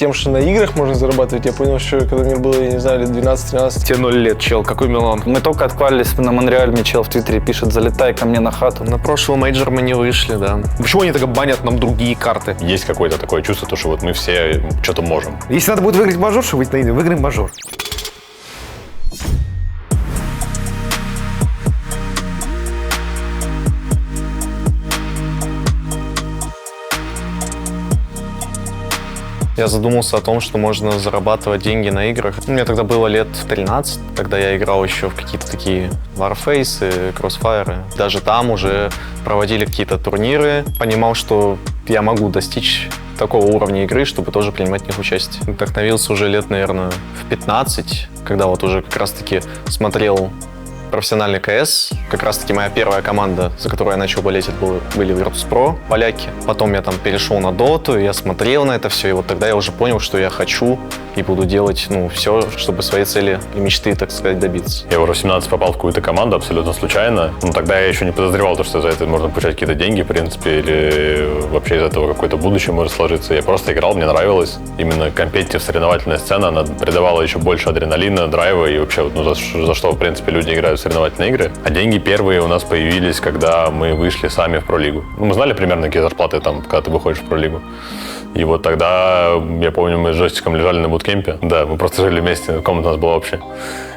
тем, что на играх можно зарабатывать, я понял, что когда мне было, я не знаю, лет 12-13. Тебе 0 лет, чел, какой Милан? Мы только отквалились на Монреаль, мне чел в Твиттере пишет: залетай ко мне на хату. На прошлый мейджор мы не вышли, да. Почему они так банят нам другие карты? Есть какое-то такое чувство, то, что вот мы все что-то можем. Если надо будет выиграть мажор, чтобы выйти на игры, выиграем мажор. Я задумался о том, что можно зарабатывать деньги на играх. Мне тогда было лет 13, когда я играл еще в какие-то такие Warface, Crossfire. Даже там уже проводили какие-то турниры. Понимал, что я могу достичь такого уровня игры, чтобы тоже принимать в них участие. Вдохновился уже лет, наверное, в 15, когда вот уже как раз-таки смотрел профессиональный КС. Как раз-таки моя первая команда, за которую я начал болеть, это были Virtus.pro, поляки. Потом я там перешел на доту, я смотрел на это все, и вот тогда я уже понял, что я хочу и буду делать, все, чтобы свои цели и мечты, так сказать, добиться. Я уже в 17 попал в какую-то команду абсолютно случайно. Тогда я еще не подозревал, что за это можно получать какие-то деньги, в принципе, или вообще из этого какое-то будущее может сложиться. Я просто играл, мне нравилось. Именно компетитив соревновательная сцена, она придавала еще больше адреналина, драйва и вообще, за что, в принципе, люди играют в соревновательные игры. А деньги первые у нас появились, когда мы вышли сами в пролигу. Мы знали примерно, какие зарплаты там, когда ты выходишь в пролигу. И вот тогда, я помню, мы с Жостиком лежали на буткемпе. Да, мы просто жили вместе, комната у нас была общая.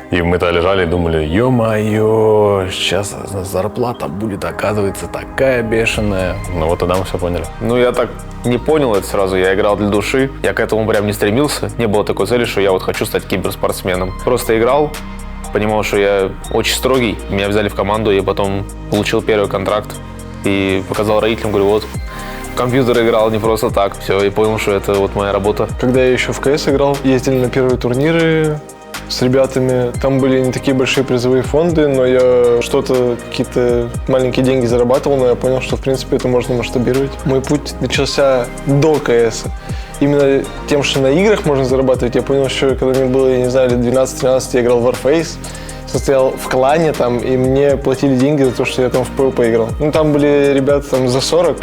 И мы тогда лежали и думали: ё-моё, сейчас зарплата будет, оказывается, такая бешеная. Ну вот тогда мы все поняли. Я так не понял это сразу, я играл для души. Я к этому прям не стремился. Не было такой цели, что я вот хочу стать киберспортсменом. Просто играл, понимал, что я очень строгий. Меня взяли в команду, и потом получил первый контракт. И показал родителям, говорю: вот, в компьютер играл не просто так. Все, и понял, что это вот моя работа. Когда я еще в КС играл, ездили на первые турниры с ребятами. Там были не такие большие призовые фонды, но я какие-то маленькие деньги зарабатывал, но я понял, что, в принципе, это можно масштабировать. Мой путь начался до КС. Именно тем, что на играх можно зарабатывать, я понял, что когда мне было, я не знаю, лет 12-13, я играл в Warface, состоял в клане там, и мне платили деньги за то, что я там в PvP играл. Там были ребята там за 40,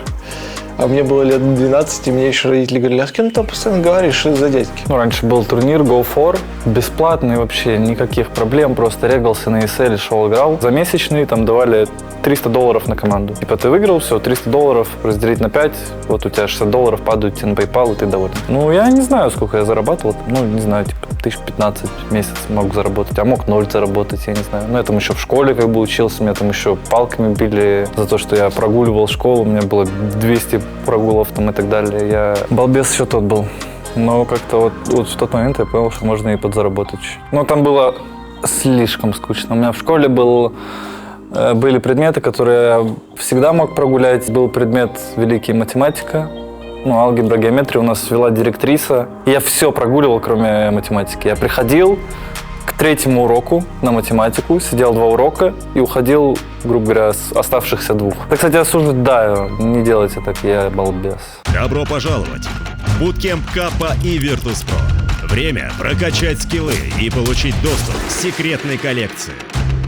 а мне было лет 12, и мне еще родители говорили: а с кем ты там постоянно говоришь, что за дядьки? Раньше был турнир Go4, бесплатный вообще, никаких проблем, просто регался на ESL, шел, играл. За месячный там давали $300 на команду. Типа ты выиграл, все, $300 разделить на 5, вот у тебя $60 падают тебе на PayPal, и ты доволен. Я не знаю, сколько я зарабатывал, не знаю, типа 1015 в месяц мог заработать, а мог 0 заработать, я не знаю. Я там еще в школе как бы учился, меня там еще палками били за то, что я прогуливал школу, у меня было 200 прогулов там и так далее. Я балбес еще тот был. Но как-то вот в тот момент я понял, что можно и подзаработать. Но там было слишком скучно. У меня в школе были предметы, которые я всегда мог прогулять. Был предмет великий математика, алгебра, геометрия у нас вела директриса. Я все прогуливал, кроме математики. Я приходил к 3-му уроку на математику, сидел 2 урока и уходил, грубо говоря, с оставшихся 2. Так, кстати, осуждаю, не делайте так, я балбес. Добро пожаловать в Bootcamp Kappa и Virtus.pro. Время прокачать скиллы и получить доступ к секретной коллекции.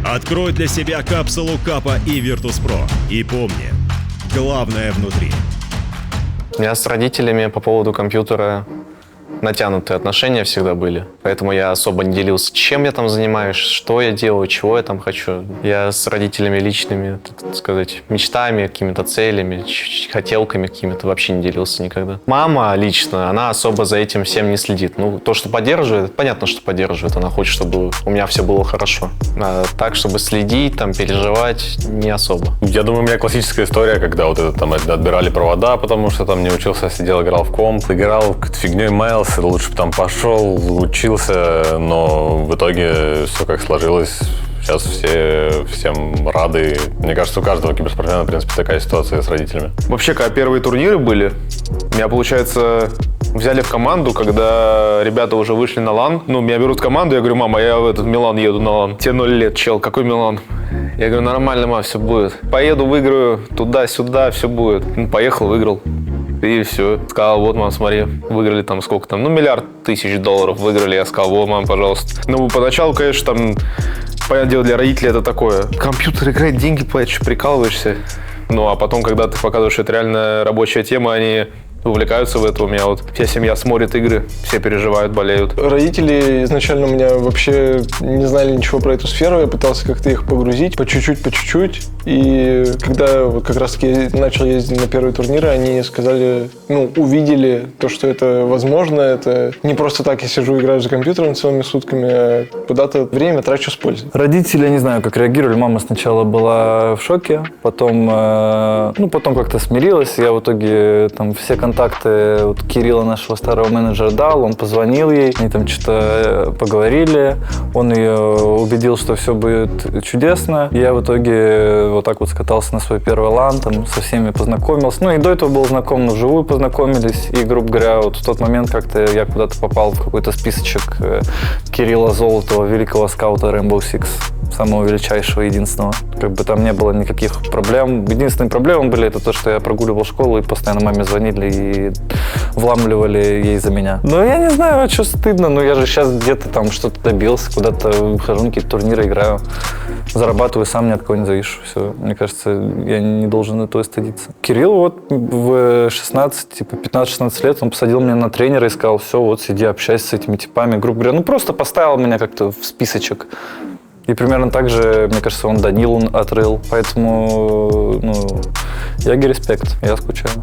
Открой для себя капсулу Kappa и Virtus.pro и помни, главное внутри. У меня с родителями по поводу компьютера натянутые отношения всегда были. Поэтому я особо не делился, чем я там занимаюсь, что я делаю, чего я там хочу. Я с родителями личными, так сказать, мечтами, какими-то целями, хотелками какими-то вообще не делился никогда. Мама лично, она особо за этим всем не следит. То, что поддерживает, понятно, что поддерживает. Она хочет, чтобы у меня все было хорошо. А так, чтобы следить, переживать, не особо. Я думаю, у меня классическая история, когда отбирали провода, потому что там не учился, сидел, играл в комп, играл, фигней маялся, лучше бы там пошел, учился, но в итоге все как сложилось. Сейчас всем рады. Мне кажется, у каждого киберспортсмена, в принципе, такая ситуация с родителями. Вообще, когда первые турниры были, меня, получается, взяли в команду, когда ребята уже вышли на лан. Меня берут в команду, я говорю: мама, я в этот Милан еду на лан. Тебе 0 лет, чел, какой Милан? Я говорю: нормально, мам, все будет. Поеду, выиграю, туда-сюда, все будет. Поехал, выиграл. И все. Сказал: вот, мам, смотри, выиграли там сколько там, $1 миллиард выиграли. Я сказал: вот, мам, пожалуйста. Поначалу, конечно, понятное дело, для родителей это такое: компьютер играет, деньги платишь, прикалываешься. А потом, когда ты показываешь, что это реально рабочая тема, они увлекаются в этом. У меня вот вся семья смотрит игры, все переживают, болеют. Родители изначально у меня вообще не знали ничего про эту сферу, я пытался как-то их погрузить по чуть-чуть. И когда вот как раз-таки я начал ездить на первые турниры, они сказали, увидели то, что это возможно, это не просто так я сижу, играю за компьютером целыми сутками, а куда-то время трачу с пользой. Родители, я не знаю, как реагировали. Мама сначала была в шоке, потом как-то смирилась. Я в итоге там все контакты вот Кирилла, нашего старого менеджера, дал, он позвонил ей, они там что-то поговорили, он ее убедил, что все будет чудесно. Я в итоге вот так вот скатался на свой первый лан, там со всеми познакомился. И до этого был знаком, но вживую познакомились. И, грубо говоря, вот в тот момент как-то я куда-то попал в какой-то списочек Кирилла Золотого, великого скаута Rainbow Six, самого величайшего, единственного. Как бы там не было никаких проблем. Единственные проблемы были это то, что я прогуливал школу и постоянно маме звонили и вламливали ей за меня. Но я не знаю, что стыдно, но я же сейчас где-то там что-то добился, куда-то хожу на какие-то турниры, играю, зарабатываю, сам ни от кого не завишу. Все, мне кажется, я не должен этого стыдиться. Кирилл вот в 15-16 лет, он посадил меня на тренера и сказал, все, вот сиди, общайся с этими типами. Грубо говоря, просто поставил меня как-то в списочек. И примерно так же, мне кажется, он Данилу отрыл. Поэтому, Яги респект, я скучаю.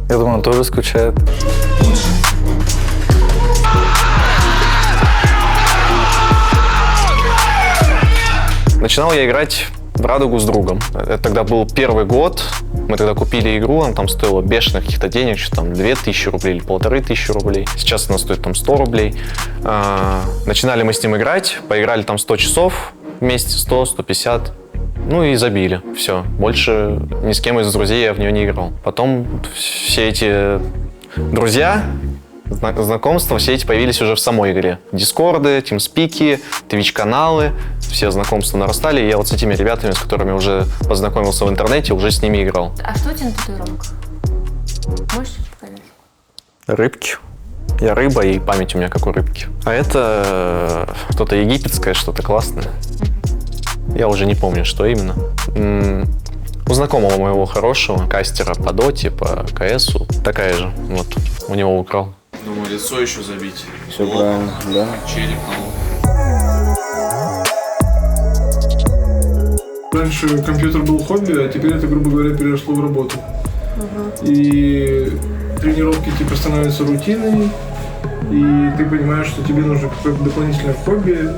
Я думаю, он тоже скучает. Начинал я играть в Радугу с другом. Это тогда был первый год. Мы тогда купили игру, она там стоила бешеных каких-то денег, что там 2000 рублей или 1500 рублей. Сейчас она стоит там 100 рублей. Начинали мы с ним играть, поиграли там 100 часов вместе, 100, 150. И забили. Все. Больше ни с кем из друзей я в нее не играл. Потом все эти друзья, знакомства, все эти появились уже в самой игре. Дискорды, тимспики, твич-каналы, все знакомства нарастали. И я вот с этими ребятами, с которыми уже познакомился в интернете, уже с ними играл. А что у тебя на татуировках? Можешь показать? Рыбки. Я рыба, и память у меня как у рыбки. А это что-то египетское, что-то классное. Я уже не помню, что именно. У знакомого моего хорошего, кастера по доте, по КСу, такая же. Вот, у него украл. Думаю, лицо еще забить. Все правильно, да. Череп на лоб. Раньше компьютер был хобби, а теперь это, грубо говоря, переросло в работу. И тренировки типа становятся рутиной, и ты понимаешь, что тебе нужно какое-то дополнительное хобби.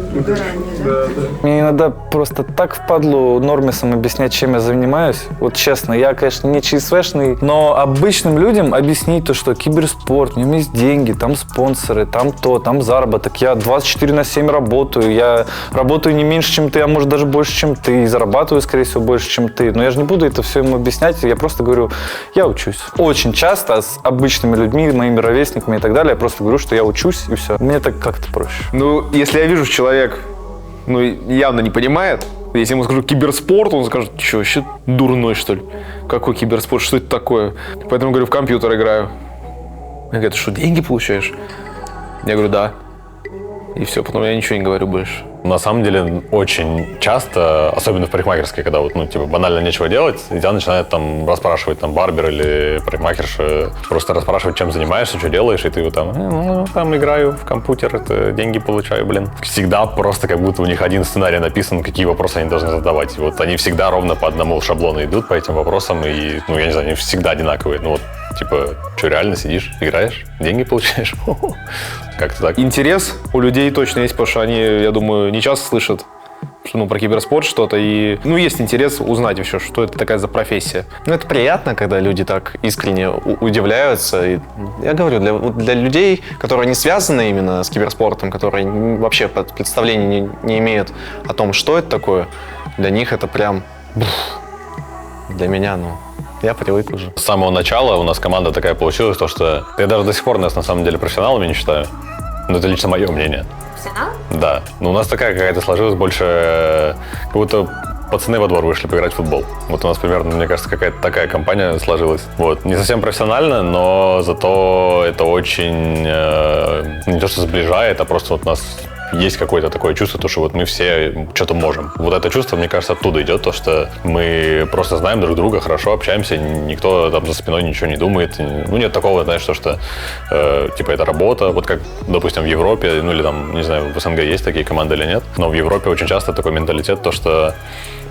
Да. Мне иногда просто так впадло нормисам объяснять, чем я занимаюсь. Вот честно, я, конечно, не ЧСВшный, но обычным людям объяснить то, что киберспорт, в нем есть деньги, там спонсоры, там там заработок. Я 24/7 работаю, я работаю не меньше, чем ты, а может даже больше, чем ты, и зарабатываю, скорее всего, больше, чем ты. Но я же не буду это все ему объяснять, я просто говорю, я учусь. Очень часто с обычными людьми, моими ровесниками и так далее, я просто говорю, что я учусь, и все. Мне так как-то проще. Если я вижу, что человек, явно не понимает, если ему скажу киберспорт, он скажет, что, вообще дурной, что ли? Какой киберспорт, что это такое? Поэтому, говорю, в компьютер играю. Я говорю, ты что, деньги получаешь? Я говорю, да. И все, потом я ничего не говорю больше. На самом деле, очень часто, особенно в парикмахерской, когда банально нечего делать, и тебя начинают там расспрашивать барбер или парикмахерша, просто расспрашивать, чем занимаешься, что делаешь, и ты там играю в компьютер, это деньги получаю, блин. Всегда просто как будто у них один сценарий написан, какие вопросы они должны задавать. Вот они всегда ровно по одному шаблону идут по этим вопросам, и, я не знаю, они всегда одинаковые. Что, реально сидишь, играешь, деньги получаешь? Как-то так. Интерес у людей точно есть, потому что они, я думаю, не часто слышат про киберспорт что-то, и, есть интерес узнать вообще, что это такая за профессия. Это приятно, когда люди так искренне удивляются. И я говорю, для людей, которые не связаны именно с киберспортом, которые вообще представления не имеют о том, что это такое, для них это прям... Для меня, я привык уже. С самого начала у нас команда такая получилась, что я даже до сих пор нас на самом деле профессионалами не считаю. Но это лично мое мнение. Профессионал? Да. Но у нас такая какая-то сложилась больше, как будто пацаны во двор вышли поиграть в футбол. Вот у нас примерно, мне кажется, какая-то такая компания сложилась. Не совсем профессионально, но зато это очень не то, что сближает, а просто нас есть какое-то такое чувство, то, что вот мы все что-то можем. Вот это чувство, мне кажется, оттуда идет, то, что мы просто знаем друг друга, хорошо общаемся, никто там за спиной ничего не думает. Ну, нет такого, знаешь, то, что типа это работа, вот как, допустим, в Европе, ну или там, не знаю, в СНГ есть такие команды или нет, но в Европе очень часто такой менталитет, то, что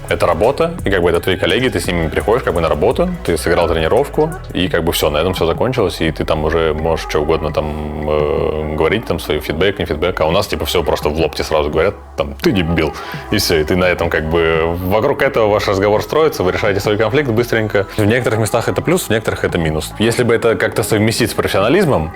это работа, и как бы это твои коллеги, ты с ними приходишь как бы на работу, ты сыграл тренировку, и как бы все, на этом все закончилось, и ты там уже можешь что угодно там говорить, там свой фидбэк, не фидбэк, а у нас типа все просто в лоб тебе сразу говорят, там, ты дебил, и все, и ты на этом как бы, вокруг этого ваш разговор строится, вы решаете свой конфликт быстренько. В некоторых местах это плюс, в некоторых это минус. Если бы это как-то совместить с профессионализмом,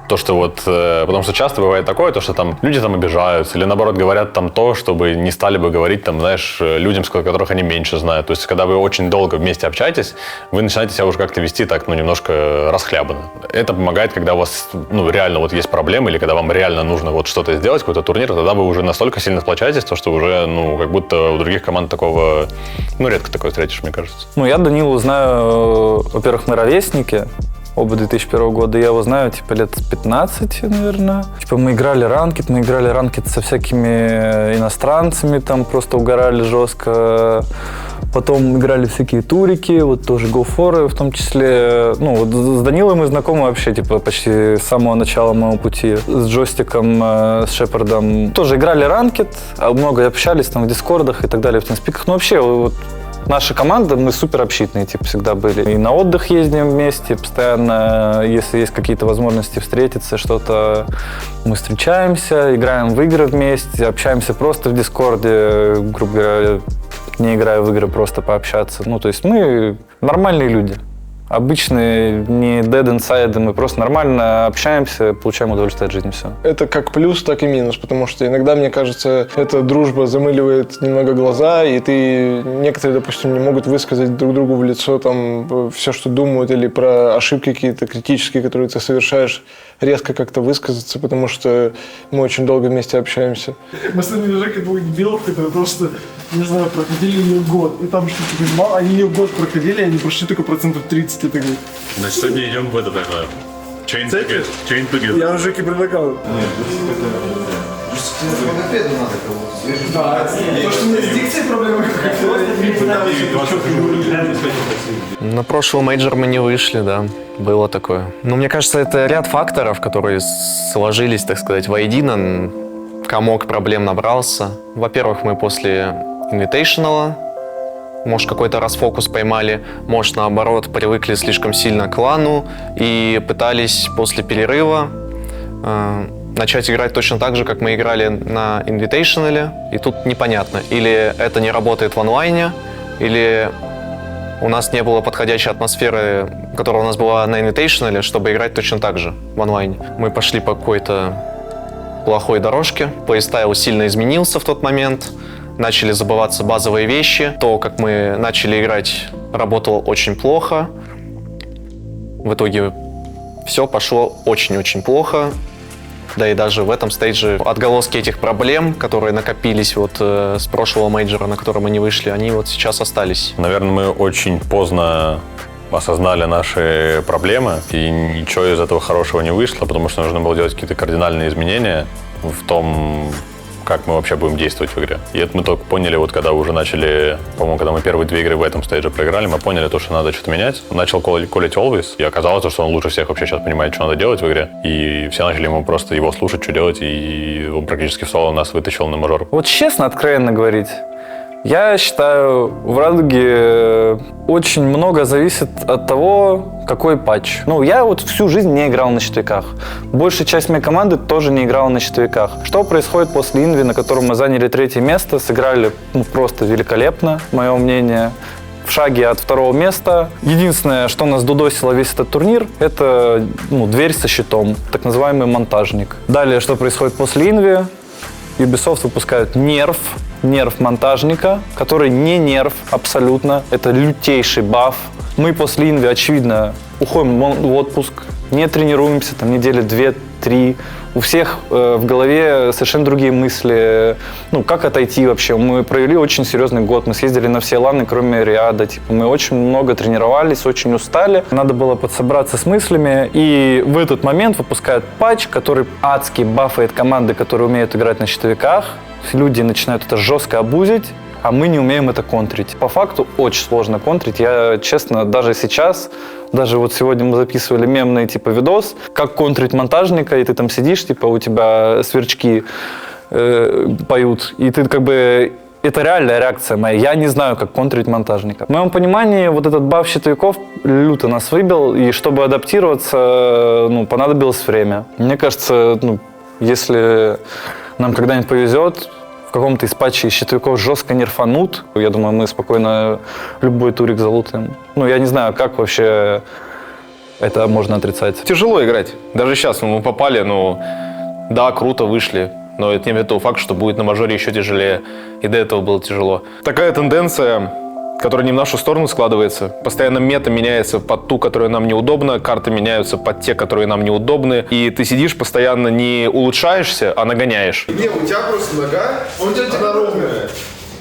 то, что вот, потому что часто бывает такое, то, что там люди там обижаются или, наоборот, говорят там то, чтобы не стали бы говорить там, знаешь, людям, которых они меньше знают. То есть, когда вы очень долго вместе общаетесь, вы начинаете себя уже как-то вести так, ну, немножко расхлябанно. Это помогает, когда у вас, ну, реально вот есть проблемы или когда вам реально нужно вот что-то сделать, какой-то турнир, тогда вы уже настолько сильно сплочаетесь, то, что уже, ну, как будто у других команд такого, ну, редко такое встретишь, мне кажется. Ну, я Данилу знаю, во-первых, мы ровесники. Оба 2001 года. Я его знаю, типа, лет 15, наверное. Типа, мы играли ранкет со всякими иностранцами, там просто угорали жестко. Потом играли всякие турики, вот тоже гофоры в том числе. Ну, вот с Данилой мы знакомы вообще, типа, почти с самого начала моего пути. С Джойстиком, с Шепардом. Тоже играли ранкет, много общались там в дискордах и так далее, в тимспиках. Ну, вообще, вот наша команда, мы супер общительные, типа, всегда были. И на отдых ездим вместе постоянно, если есть какие-то возможности встретиться, что-то мы встречаемся, играем в игры вместе, общаемся просто в Дискорде, грубо говоря, не играя в игры, просто пообщаться. Ну, то есть мы нормальные люди. Обычные, не dead inside, мы просто нормально общаемся, получаем удовольствие от жизни, все. Это как плюс, так и минус, потому что иногда, мне кажется, эта дружба замыливает немного глаза, и некоторые, допустим, не могут высказать друг другу в лицо там все, что думают, или про ошибки какие-то критические, которые ты совершаешь, резко как-то высказаться, потому что мы очень долго вместе общаемся. Мы с ними Жекой двух дебилов, которые просто, не знаю, проходили ее год, и там что-то понимал, они ее год проходили, они прошли только 30%. Я такой... Значит, сегодня идем в это такое. Chain together. Я уже Жеке предлагал. Да, то, что у меня с дикцией проблемы, На прошлый мейджор мы не вышли, да, было такое. Но мне кажется, это ряд факторов, которые сложились, так сказать, воедино. Комок проблем набрался. Во-первых, мы после Invitational, может, какой-то расфокус поймали, может, наоборот, привыкли слишком сильно к лану и пытались после перерыва начать играть точно так же, как мы играли на Invitational. И тут непонятно, или это не работает в онлайне, или у нас не было подходящей атмосферы, которая у нас была на Invitational, чтобы играть точно так же в онлайне. Мы пошли по какой-то плохой дорожке, плейстайл сильно изменился в тот момент, начали забываться базовые вещи, то, как мы начали играть, работало очень плохо. В итоге все пошло очень-очень плохо. Да и даже в этом стейдже отголоски этих проблем, которые накопились вот с прошлого мейджора, на который мы не вышли, они вот сейчас остались. Наверное, мы очень поздно осознали наши проблемы, и ничего из этого хорошего не вышло, потому что нужно было делать какие-то кардинальные изменения в том, как мы вообще будем действовать в игре. И это мы только поняли, вот когда уже начали, по-моему, когда мы первые 2 игры в этом стейдже проиграли, мы поняли то, что надо что-то менять. Начал колить Always, и оказалось, что он лучше всех вообще сейчас понимает, что надо делать в игре. И все начали ему просто его слушать, что делать, и он практически в соло нас вытащил на мажор. Вот честно, откровенно говорить, я считаю, в Радуге очень много зависит от того, какой патч. Ну, я вот всю жизнь не играл на щитовиках. Большая часть моей команды тоже не играла на щитовиках. Что происходит после Инви, на котором мы заняли 3-е место, сыграли просто великолепно, мое мнение. В шаге от 2-го места. Единственное, что нас дудосило весь этот турнир, это дверь со щитом, так называемый монтажник. Далее, что происходит после Инви? Ubisoft выпускают нерв монтажника, который не нерв абсолютно. Это лютейший баф. Мы после Инви, очевидно, уходим в отпуск, не тренируемся, там недели 2 3. У всех в голове совершенно другие мысли. Ну, как отойти вообще? Мы провели очень серьезный год. Мы съездили на все ланы, кроме Риада. Типа, мы очень много тренировались, очень устали. Надо было подсобраться с мыслями. И в этот момент выпускают патч, который адски бафает команды, которые умеют играть на щитовиках. Люди начинают это жестко абузить, а мы не умеем это контрить. По факту очень сложно контрить. Я, честно, даже сейчас, даже вот сегодня мы записывали мемный типа видос, как контрить монтажника, и ты там сидишь, типа у тебя сверчки поют, и ты как бы... Это реальная реакция моя. Я не знаю, как контрить монтажника. В моем понимании, вот этот баф щитовиков люто нас выбил, и чтобы адаптироваться, ну, понадобилось время. Мне кажется, ну, если нам когда-нибудь повезет, в каком-то из патчей щитовиков жестко нерфанут, я думаю, мы спокойно любой турик залутаем. Ну, я не знаю, как вообще это можно отрицать. Тяжело играть. Даже сейчас мы попали, ну, да, круто вышли. Но это не имеет того факта, что будет на мажоре еще тяжелее. И до этого было тяжело. Такая тенденция, которая не в нашу сторону складывается. Постоянно мета меняется под ту, которая нам неудобна. Карты меняются под те, которые нам неудобны. И ты сидишь, постоянно не улучшаешься, а нагоняешь. Не, у тебя просто нога, у тебя ровная.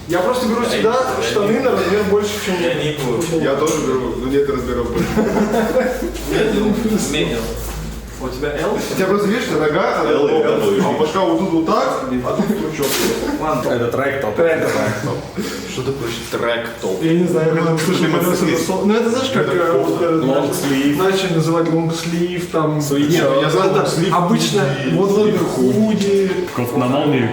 Я просто беру всегда штаны на размер больше, чем... Я не буду. Я тоже беру, но нет размеров больше. Сменил. У тебя L? У тебя просто, видишь, нога, а башка вот тут вот так, а тут стручок. Это трек-топ. Что такое трек-топ? Я не знаю, я когда услышал колеса на стол. Ну это знаешь, как начали называть лонгслив, там... Нет, я знаю лонгслив. Обычно вот худи. На молнии,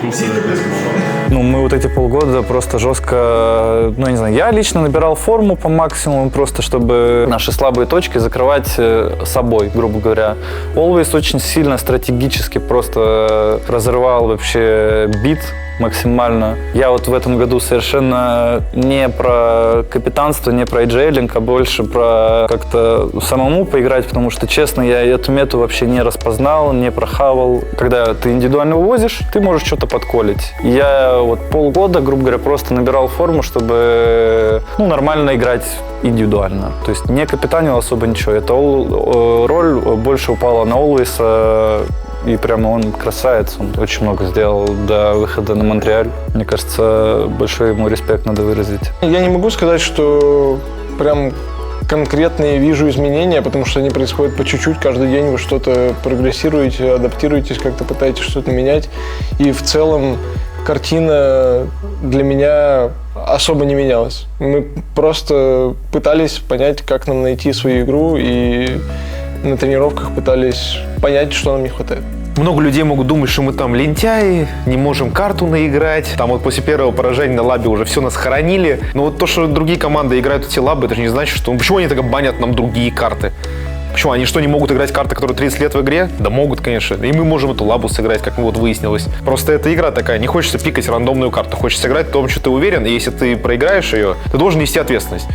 Ну, мы вот эти полгода просто жестко, ну, я не знаю, я лично набирал форму по максимуму, просто чтобы наши слабые точки закрывать собой, грубо говоря. Always очень сильно стратегически просто разрывал вообще бит максимально. Я вот в этом году совершенно не про капитанство, не про эйджейлинг, а больше про как-то самому поиграть, потому что, честно, я эту мету вообще не распознал, не прохавал. Когда ты индивидуально вывозишь, ты можешь что-то подколить. Я вот полгода, грубо говоря, просто набирал форму, чтобы, ну, нормально играть индивидуально. То есть не капитанил особо ничего. Эта роль больше упала на Always, и прямо он красавец, он очень много сделал до выхода на Монреаль. Мне кажется, большой ему респект надо выразить. Я не могу сказать, что прям конкретно я вижу изменения, потому что они происходят по чуть-чуть, каждый день вы что-то прогрессируете, адаптируетесь, как-то пытаетесь что-то менять. И в целом картина для меня особо не менялась. Мы просто пытались понять, как нам найти свою игру, и на тренировках пытались понять, что нам не хватает. Много людей могут думать, что мы там лентяи, не можем карту наиграть. Там вот после первого поражения на лабе уже все нас хоронили. Но вот то, что другие команды играют эти лабы, это же не значит, что... Почему они так банят нам другие карты? Почему? Они что, не могут играть карты, которые 30 лет в игре? Да могут, конечно. И мы можем эту лабу сыграть, как вот выяснилось. Просто эта игра такая, не хочется пикать рандомную карту. Хочется играть в том, что ты уверен, и если ты проиграешь ее, ты должен нести ответственность.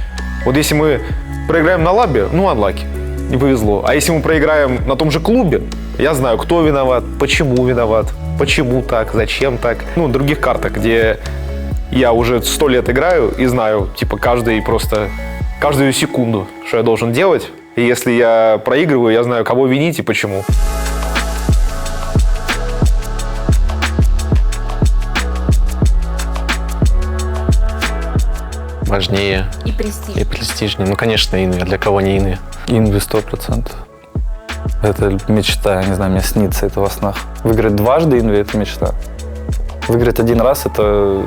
Вот если мы проиграем на лабе, ну, unlucky. Не повезло. А если мы проиграем на том же клубе, я знаю, кто виноват, почему так, зачем так. Ну, других картах, где я уже 100 лет играю и знаю, типа, каждую секунду, что я должен делать. И если я проигрываю, я знаю, кого винить и почему. Важнее И престиж. и престижнее. Ну, конечно, Инви. А для кого не Инви? Инви 100%. Это мечта, я не знаю, мне снится это во снах. Выиграть дважды Инви — это мечта. Выиграть один раз — это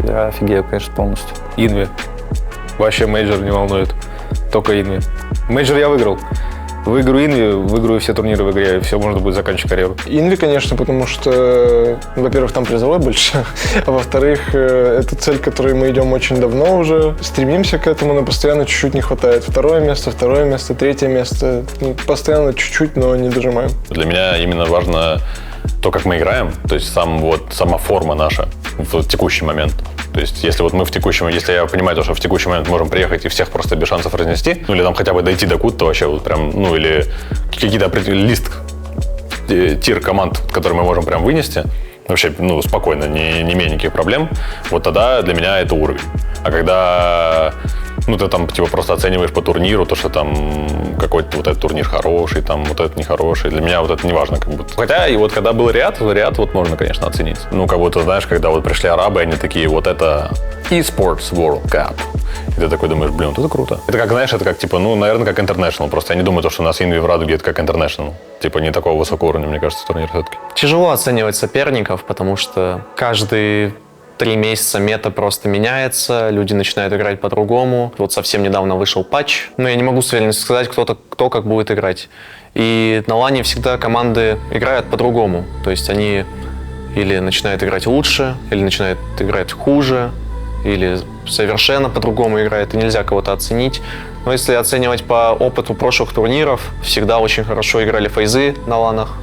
я офигею, конечно, полностью. Инви. Вообще мейджор не волнует. Только Инви. Мейджор я выиграл. Выиграю Инви, выиграю все турниры в игре, и все, можно будет заканчивать карьеру. Инви, конечно, потому что, во-первых, там призовой больше, а во-вторых, это цель, к которой мы идем очень давно уже, стремимся к этому, но постоянно чуть-уть не хватает. Второе место, третье место, постоянно чуть-чуть, но не дожимаем. Для меня именно важно то, как мы играем, то есть сама форма наша в текущий момент. То есть, если вот мы если я понимаю, что в текущий момент можем приехать и всех просто без шансов разнести, ну или там хотя бы дойти до куда-то вообще вот прям, ну или какие-то лист, тир команд, которые мы можем прям вынести, вообще, ну, спокойно, не имея никаких проблем, вот тогда для меня это уровень. А когда Ну, ты там, типа, просто оцениваешь по турниру, то, что там какой-то вот этот турнир хороший, там вот этот нехороший. Для меня вот это не важно, как будто. Хотя, и вот когда был Риад вот можно, конечно, оценить. Ну, как будто, знаешь, когда вот пришли арабы, они такие, вот это eSports World Cup. И ты такой думаешь, блин, вот это круто. Это как, знаешь, это как, типа, ну, наверное, как International. Просто я не думаю, что у нас Инви в Радуге, это как International. Типа, не такого высокого уровня, мне кажется, турнир все-таки. Тяжело оценивать соперников, потому что каждый 3 месяца мета просто меняется, люди начинают играть по-другому. Вот совсем недавно вышел патч, но я не могу с уверенностью сказать, кто как будет играть. И на лане всегда команды играют по-другому. То есть они или начинают играть лучше, или начинают играть хуже, или совершенно по-другому играют, и нельзя кого-то оценить. Но если оценивать по опыту прошлых турниров, всегда очень хорошо играли фейзы на ланах.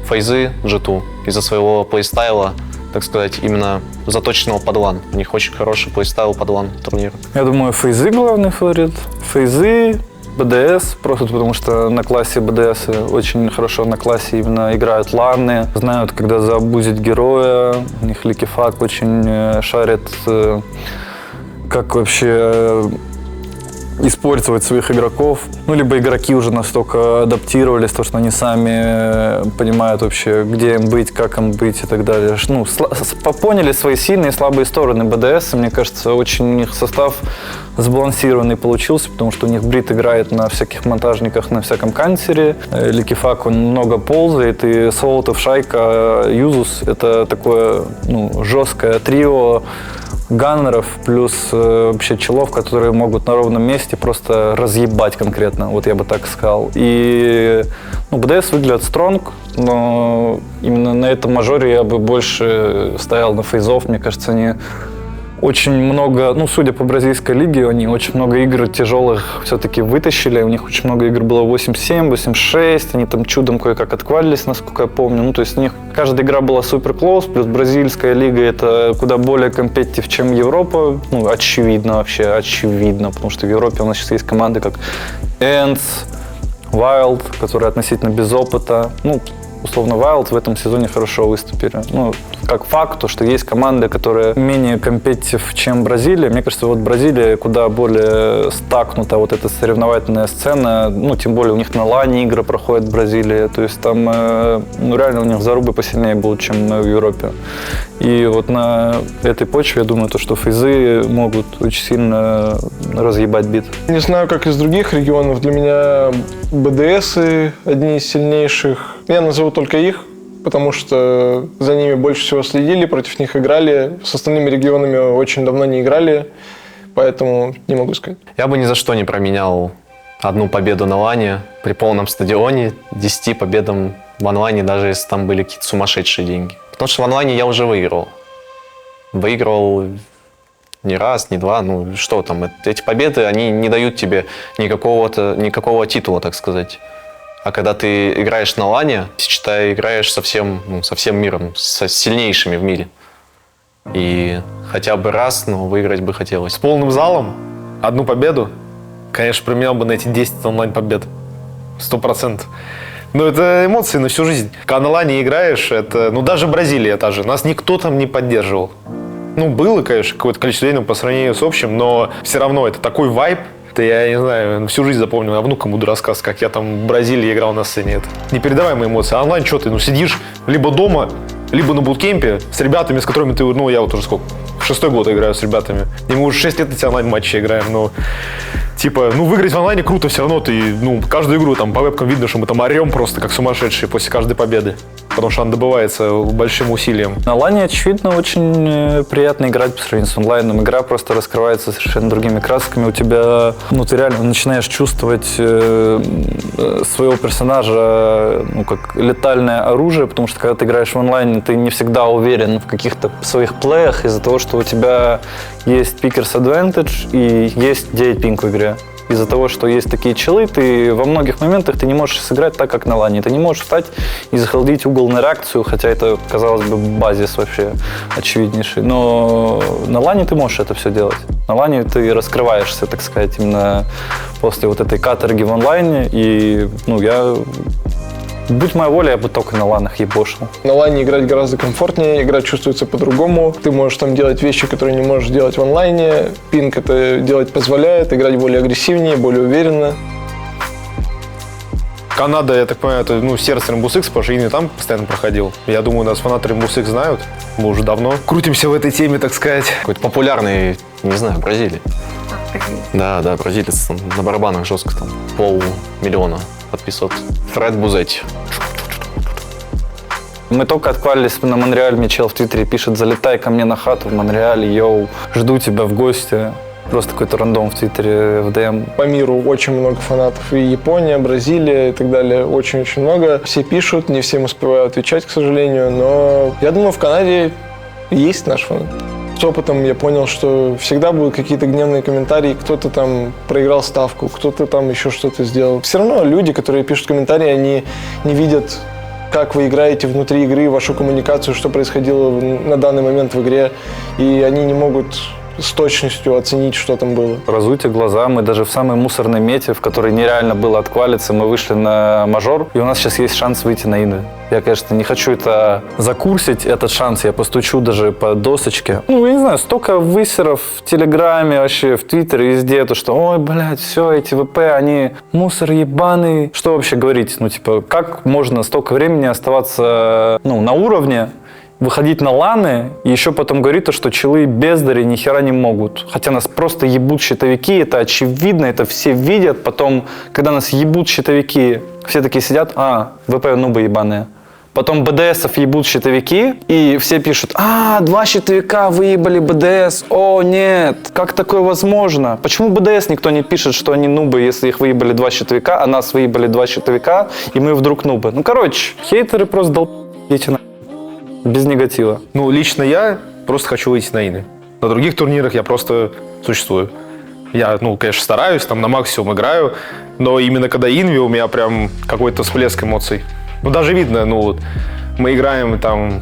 Фейзы G2 из-за своего плейстайла, так сказать, именно заточенного под лан. У них очень хороший плейстайл под лан турнира. Я думаю, фейзы главный фаворит. Фейзы, БДС, просто потому что на классе БДС очень хорошо на классе именно играют ланы, знают, когда заабузить героя, у них Ликифак очень шарит, как вообще использовать своих игроков. Ну, либо игроки уже настолько адаптировались, то, что они сами понимают вообще, где им быть, как им быть и так далее. Ну, поняли свои сильные и слабые стороны БДС. Мне кажется, очень у них состав сбалансированный получился, потому что у них Брит играет на всяких монтажниках, на всяком канцере. Ликифак, он много ползает, и Солотов, Шайка, Юзус — это такое, ну, жесткое трио ганнеров плюс вообще челов, которые могут на ровном месте просто разъебать конкретно, вот я бы так сказал. И ну, БДС выглядит стронг, но именно на этом мажоре я бы больше ставил на фейзов. Мне кажется, они очень много, ну, судя по бразильской лиге, они очень много игр тяжелых все-таки вытащили. У них очень много игр было 8-7, 8-6. Они там чудом кое-как отквалились, насколько я помню. Ну, то есть у них каждая игра была супер клоус. Плюс бразильская лига — это куда более компетитив, чем Европа. Ну, очевидно вообще, очевидно. Потому что в Европе у нас сейчас есть команды как Ents, Wild, которые относительно без опыта. Ну, условно, Wild в этом сезоне хорошо выступили. Ну, как факт, то, что есть команды, которые менее компетитив, чем Бразилия. Мне кажется, вот Бразилия куда более стакнута, вот эта соревновательная сцена. Ну, тем более у них на лане игры проходят в Бразилии. То есть там, ну, реально у них зарубы посильнее будут, чем в Европе. И вот на этой почве, я думаю, то, что фейзы могут очень сильно разъебать бит. Не знаю, как из других регионов. Для меня БДСы одни из сильнейших. Я назову только их, потому что за ними больше всего следили, против них играли. С остальными регионами очень давно не играли, поэтому не могу сказать. Я бы ни за что не променял одну победу на лане при полном стадионе 10 победам в онлайне, даже если там были какие-то сумасшедшие деньги. Потому что в онлайне я уже выиграл. Выиграл не раз, не два. Ну что там, эти победы, они не дают тебе никакого титула, так сказать. А когда ты играешь на лане, считай, играешь со всем миром, со сильнейшими в мире. И хотя бы раз, но выиграть бы хотелось. С полным залом одну победу, конечно, променял бы на эти 10 онлайн-побед. 100%. Но это эмоции на всю жизнь. Когда на лане играешь, это, ну, даже Бразилия та же, нас никто там не поддерживал. Ну, было, конечно, какое-то количество времени по сравнению с общим, но все равно это такой вайб. Я не знаю, всю жизнь запомню, я внукам буду рассказывать, как я там в Бразилии играл на сцене. Это непередаваемые эмоции. А онлайн что ты, ну, сидишь либо дома, либо на буткемпе с ребятами, с которыми ты, ну, я вот уже сколько, 6-й год играю с ребятами. И мы уже 6 лет эти онлайн-матчи играем, но типа, ну, выиграть в онлайне круто, все равно ты, ну, каждую игру там по вебкам видно, что мы там орем просто как сумасшедшие после каждой победы. Потому что она добывается большим усилием. На лане, очевидно, очень приятно играть по сравнению с онлайном. Игра просто раскрывается совершенно другими красками. У тебя, ну, ты реально начинаешь чувствовать своего персонажа, ну, как летальное оружие, потому что когда ты играешь в онлайне, ты не всегда уверен в каких-то своих плеях из-за того, что у тебя есть Pickers Advantage и есть 9 пинг в игре. Из-за того, что есть такие челы, ты во многих моментах ты не можешь сыграть так, как на лане. Ты не можешь встать и захолдить угол на реакцию, хотя это, казалось бы, базис вообще очевиднейший. Но на лане ты можешь это все делать. На лане ты раскрываешься, так сказать, именно после вот этой каторги в онлайне. И, ну, я Будь моя воля, я бы только на ланах ебошил. На лане играть гораздо комфортнее, игра чувствуется по-другому. Ты можешь там делать вещи, которые не можешь делать в онлайне. Пинг это делать позволяет, играть более агрессивнее, более уверенно. Канада, я так понимаю, это сердце Rainbow Six, потому что Инви там постоянно проходил. Я думаю, нас фанаты Rainbow Six знают. Мы уже давно крутимся в этой теме, так сказать. Какой-то популярный, не знаю, Бразилии. Да, бразилец там на барабанах жестко, там 500 000 подписок. Фред Бузетти. Мы только отквалились на Монреаль, мне чел в Твиттере пишет: залетай ко мне на хату в Монреале, йоу, жду тебя в гости. Просто какой-то рандом в Твиттере, в ДМ. По миру очень много фанатов. И Япония, Бразилия и так далее. Очень-очень много. Все пишут, не всем успеваю отвечать, к сожалению. Но я думаю, в Канаде есть наш фанат. С опытом я понял, что всегда будут какие-то гневные комментарии. Кто-то там проиграл ставку, кто-то там еще что-то сделал. Все равно люди, которые пишут комментарии, они не видят, как вы играете внутри игры, вашу коммуникацию, что происходило на данный момент в игре. И они не могут с точностью оценить, что там было. Разуйте глаза, мы даже в самой мусорной мете, в которой нереально было отквалиться, мы вышли на мажор, и у нас сейчас есть шанс выйти на инвы. Я, конечно, не хочу это закурсить, этот шанс, я постучу даже по досочке. Я не знаю, столько высеров в Телеграме, вообще в Твиттере, везде, то что, ой, блядь, все, эти ВП, они мусор ебаный. Что вообще говорить? Как можно столько времени оставаться, на уровне, выходить на ланы и еще потом говорит, что челы бездари ни хера не могут. Хотя нас просто ебут щитовики, это очевидно, это все видят. Потом, когда нас ебут щитовики, все такие сидят, ВП нубы ебаные. Потом БДСов ебут щитовики, и все пишут: 2 щитовика выебали БДС, о нет, как такое возможно? Почему БДС никто не пишет, что они нубы, если их выебали 2 щитовика, а нас выебали 2 щитовика, и мы вдруг нубы? Хейтеры просто идите на... Без негатива. Лично я просто хочу выйти на инви. На других турнирах я просто существую. Я, конечно, стараюсь, там на максимум играю, но именно когда инви, у меня прям какой-то всплеск эмоций. Даже видно, мы играем там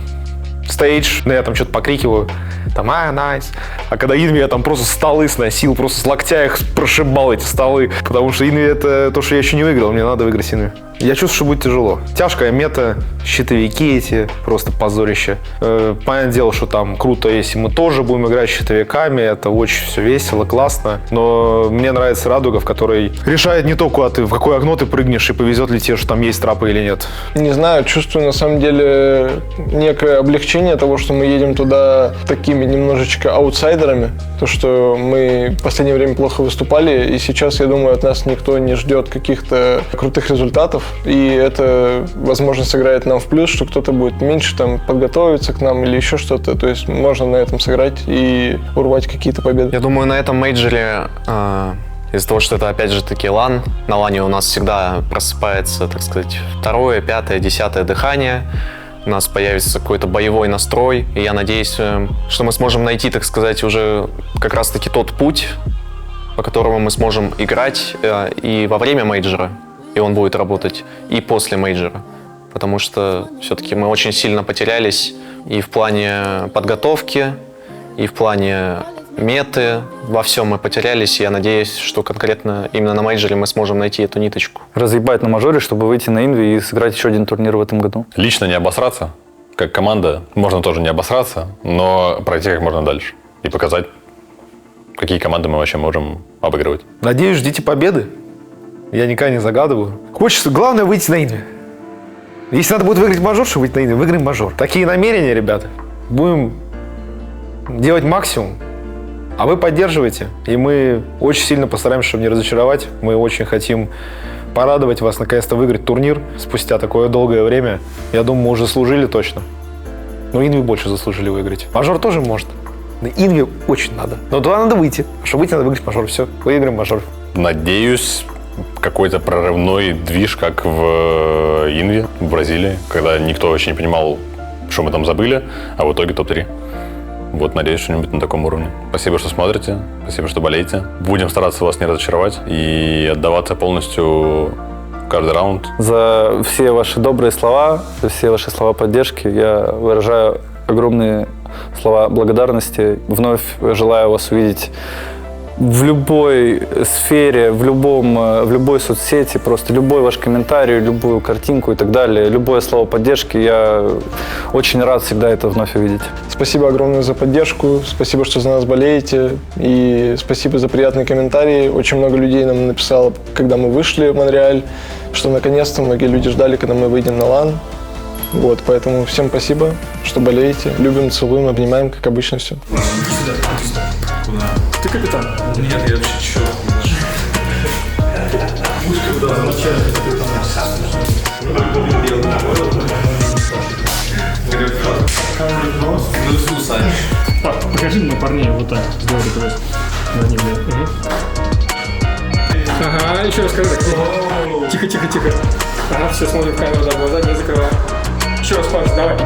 стейдж, я там что-то покрикиваю, там, найс. А когда инви, я там просто столы сносил, просто с локтя их прошибал, эти столы. Потому что инви — это то, что я еще не выиграл, мне надо выиграть инви. Я чувствую, что будет тяжело. Тяжкая мета, щитовики эти, просто позорище. Понятное дело, что там круто, если мы тоже будем играть щитовиками, это очень все весело, классно. Но мне нравится радуга, в которой решает не то, в какое окно ты прыгнешь и повезет ли тебе, что там есть трапы или нет. Не знаю, чувствую на самом деле некое облегчение того, что мы едем туда такими немножечко аутсайдерами. То, что мы в последнее время плохо выступали, и сейчас, я думаю, от нас никто не ждет каких-то крутых результатов. И это, возможно, сыграет нам в плюс, что кто-то будет меньше там подготовиться к нам или еще что-то. То есть можно на этом сыграть и урвать какие-то победы. Я думаю, на этом мейджоре, из-за того, что это опять же таки лан, на лане у нас всегда просыпается, так сказать, 2-е, 5-е, 10-е дыхание. У нас появится какой-то боевой настрой. И я надеюсь, что мы сможем найти, так сказать, уже как раз-таки тот путь, по которому мы сможем играть и во время мейджора. И он будет работать и после мейджора. Потому что все-таки мы очень сильно потерялись и в плане подготовки, и в плане меты. Во всем мы потерялись. И я надеюсь, что конкретно именно на мейджоре мы сможем найти эту ниточку. Разъебать на мажоре, чтобы выйти на инви и сыграть еще один турнир в этом году. Лично не обосраться. Как команда можно тоже не обосраться, но пройти как можно дальше. И показать, какие команды мы вообще можем обыгрывать. Надеюсь, ждите победы. Я никогда не загадываю. Хочется, главное, выйти на инви. Если надо будет выиграть мажор, чтобы выйти на инви, выиграем мажор. Такие намерения, ребята. Будем делать максимум. А вы поддерживаете. И мы очень сильно постараемся, чтобы не разочаровать. Мы очень хотим порадовать вас, наконец-то выиграть турнир спустя такое долгое время. Я думаю, мы уже заслужили точно. Но инви больше заслужили выиграть. Мажор тоже может. На инви очень надо. Но туда надо выйти. А чтобы выйти, надо выиграть мажор. Все, выиграем мажор. Надеюсь, какой-то прорывной движ, как в Инви, в Бразилии, когда никто вообще не понимал, что мы там забыли, а в итоге топ-3. Надеюсь, что-нибудь на таком уровне. Спасибо, что смотрите, спасибо, что болеете. Будем стараться вас не разочаровать и отдаваться полностью каждый раунд. За все ваши добрые слова, за все ваши слова поддержки я выражаю огромные слова благодарности. Вновь желаю вас увидеть в любой сфере, в любой соцсети, просто любой ваш комментарий, любую картинку и так далее, любое слово поддержки, я очень рад всегда это вновь увидеть. Спасибо огромное за поддержку, спасибо, что за нас болеете, и спасибо за приятные комментарии. Очень много людей нам написало, когда мы вышли в Монреаль, что наконец-то многие люди ждали, когда мы выйдем на лан. Вот, поэтому всем спасибо, что болеете. Любим, целуем, обнимаем, как обычно все. Ты капитан? Нет, я вообще черт. Покажи мне парней вот так. Сделай крест. На них, Ага, еще раз скажи так. Тихо. Ага, все, смотрим в камеру, да, глаза не закрывай. Еще раз, Паш, давай.